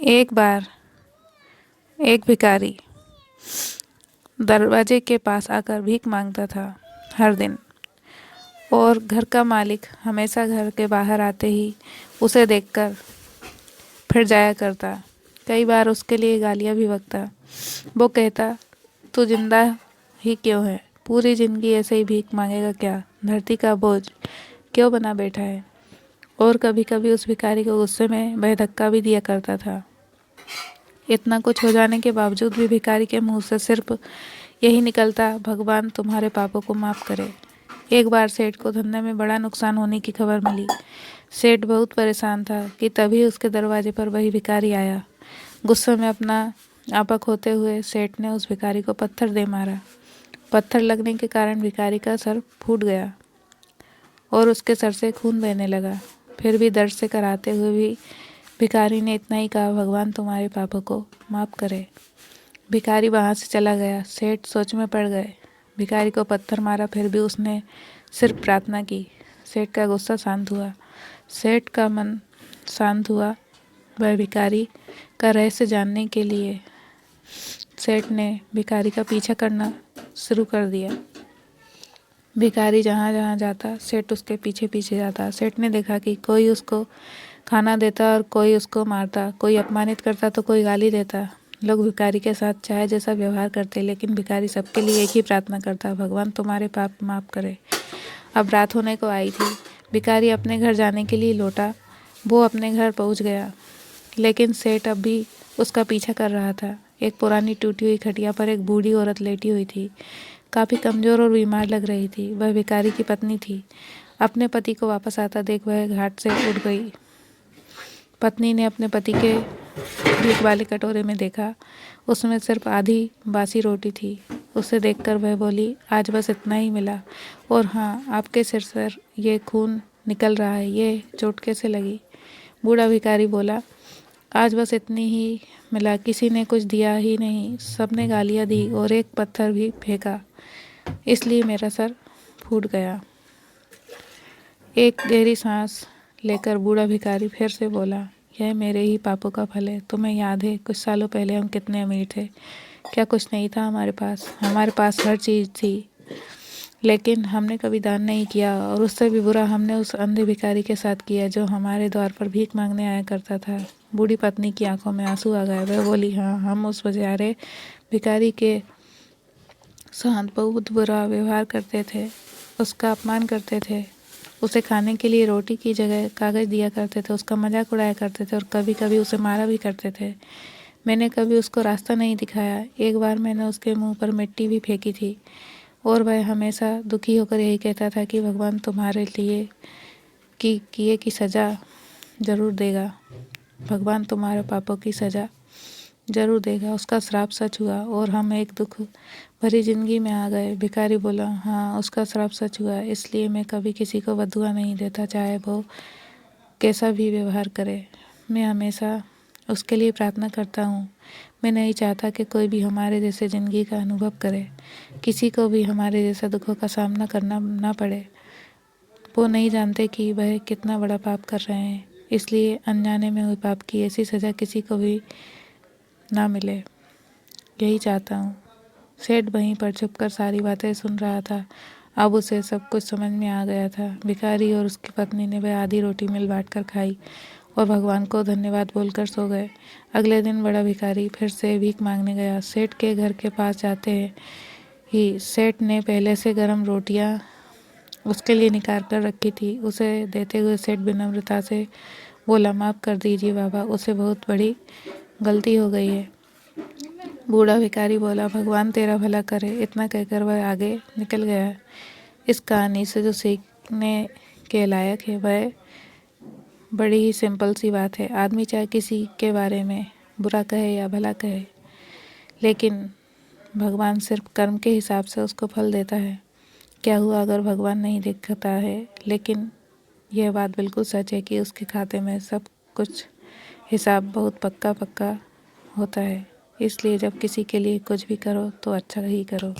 एक बार एक भिखारी दरवाजे के पास आकर भीख मांगता था हर दिन। और घर का मालिक हमेशा घर के बाहर आते ही उसे देखकर फिर जाया करता। कई बार उसके लिए गालियाँ भी बकता। वो कहता, तू जिंदा ही क्यों है? पूरी जिंदगी ऐसे ही भीख मांगेगा क्या? धरती का बोझ क्यों बना बैठा है? और कभी कभी उस भिखारी को गुस्से में वह धक्का भी दिया करता था। इतना कुछ हो जाने के बावजूद भी भिखारी के मुंह से सिर्फ यही निकलता, भगवान तुम्हारे पापों को माफ़ करे। एक बार सेठ को धंधे में बड़ा नुकसान होने की खबर मिली। सेठ बहुत परेशान था कि तभी उसके दरवाजे पर वही भिखारी आया। गुस्से में अपना आपा खोते हुए सेठ ने उस भिखारी को पत्थर दे मारा। पत्थर लगने के कारण भिखारी का सर फूट गया और उसके सर से खून बहने लगा। फिर भी दर्द से कराते हुए भी भिखारी ने इतना ही कहा, भगवान तुम्हारे पापों को माफ़ करे। भिखारी वहाँ से चला गया। सेठ सोच में पड़ गए। भिखारी को पत्थर मारा, फिर भी उसने सिर्फ प्रार्थना की। सेठ का गुस्सा शांत हुआ। सेठ का मन शांत हुआ। वह भिखारी का रहस्य जानने के लिए सेठ ने भिखारी का पीछा करना शुरू कर दिया। भिखारी जहाँ जहाँ जाता, सेठ उसके पीछे पीछे जाता। सेठ ने देखा कि कोई उसको खाना देता और कोई उसको मारता, कोई अपमानित करता तो कोई गाली देता। लोग भिखारी के साथ चाहे जैसा व्यवहार करते, लेकिन भिखारी सबके लिए एक ही प्रार्थना करता, भगवान तुम्हारे पाप माफ़ करे। अब रात होने को आई थी। भिखारी अपने घर जाने के लिए लौटा। वो अपने घर पहुंच गया, लेकिन सेठ अब भी उसका पीछा कर रहा था। एक पुरानी टूटी हुई खटिया पर एक बूढ़ी औरत लेटी हुई थी। काफ़ी कमज़ोर और बीमार लग रही थी। वह भिखारी की पत्नी थी। अपने पति को वापस आता देख वह घाट से उठ गई। पत्नी ने अपने पति के भीख वाले कटोरे में देखा, उसमें सिर्फ आधी बासी रोटी थी। उसे देखकर वह बोली, आज बस इतना ही मिला। और हाँ, आपके सिर से ये खून निकल रहा है, ये चोट कैसे लगी? बूढ़ा भिखारी बोला, आज बस इतनी ही मिला, किसी ने कुछ दिया ही नहीं, सबने गालियाँ दी और एक पत्थर भी फेंका, इसलिए मेरा सर फूट गया। एक गहरी सांस लेकर बूढ़ा भिखारी फिर से बोला, यह मेरे ही पापों का फल है। तुम्हें याद है कुछ सालों पहले हम कितने अमीर थे? क्या कुछ नहीं था हमारे पास? हमारे पास हर चीज़ थी, लेकिन हमने कभी दान नहीं किया। और उससे भी बुरा हमने उस अंधे भिखारी के साथ किया जो हमारे द्वार पर भीख मांगने आया करता था। बूढ़ी पत्नी की आंखों में आंसू आ गए। वह बोली, हाँ, हम उस बेचारे भिखारी के साथ बहुत बुरा व्यवहार करते थे, उसका अपमान करते थे, उसे खाने के लिए रोटी की जगह कागज़ दिया करते थे, उसका मजाक उड़ाया करते थे और कभी कभी उसे मारा भी करते थे। मैंने कभी उसको रास्ता नहीं दिखाया। एक बार मैंने उसके मुंह पर मिट्टी भी फेंकी थी और वह हमेशा दुखी होकर यही कहता था कि भगवान तुम्हारे लिए किए की सज़ा ज़रूर देगा, भगवान तुम्हारे पापों की सज़ा ज़रूर देगा। उसका श्राप सच हुआ और हम एक दुख भरी जिंदगी में आ गए। भिखारी बोला, हाँ, उसका श्राप सच हुआ, इसलिए मैं कभी किसी को बदुआ नहीं देता, चाहे वो कैसा भी व्यवहार करे। मैं हमेशा उसके लिए प्रार्थना करता हूँ। मैं नहीं चाहता कि कोई भी हमारे जैसे ज़िंदगी का अनुभव करे, किसी को भी हमारे जैसा दुखों का सामना करना ना पड़े। वो नहीं जानते कि वह कितना बड़ा पाप कर रहे हैं, इसलिए अनजाने में हुए पाप की ऐसी सज़ा किसी को भी ना मिले, यही चाहता हूँ। सेठ वहीं पर छुपकर सारी बातें सुन रहा था। अब उसे सब कुछ समझ में आ गया था। भिखारी और उसकी पत्नी ने वह आधी रोटी मिल बांट कर खाई और भगवान को धन्यवाद बोलकर सो गए। अगले दिन बड़ा भिखारी फिर से भीख मांगने गया। सेठ के घर के पास जाते ही सेठ ने पहले से गर्म रोटियां उसके लिए निकाल कर रखी थी। उसे देते हुए सेठ विनम्रता से बोला, माफ़ कर दीजिए बाबा, उसे बहुत बड़ी गलती हो गई है। बूढ़ा भिखारी बोला, भगवान तेरा भला करे। इतना कहकर वह आगे निकल गया। इस कहानी से जो सीखने के लायक है वह बड़ी ही सिंपल सी बात है। आदमी चाहे किसी के बारे में बुरा कहे या भला कहे, लेकिन भगवान सिर्फ कर्म के हिसाब से उसको फल देता है। क्या हुआ अगर भगवान नहीं देखता है, लेकिन यह बात बिल्कुल सच है कि उसके खाते में सब कुछ हिसाब बहुत पक्का पक्का होता है। इसलिए जब किसी के लिए कुछ भी करो तो अच्छा ही करो।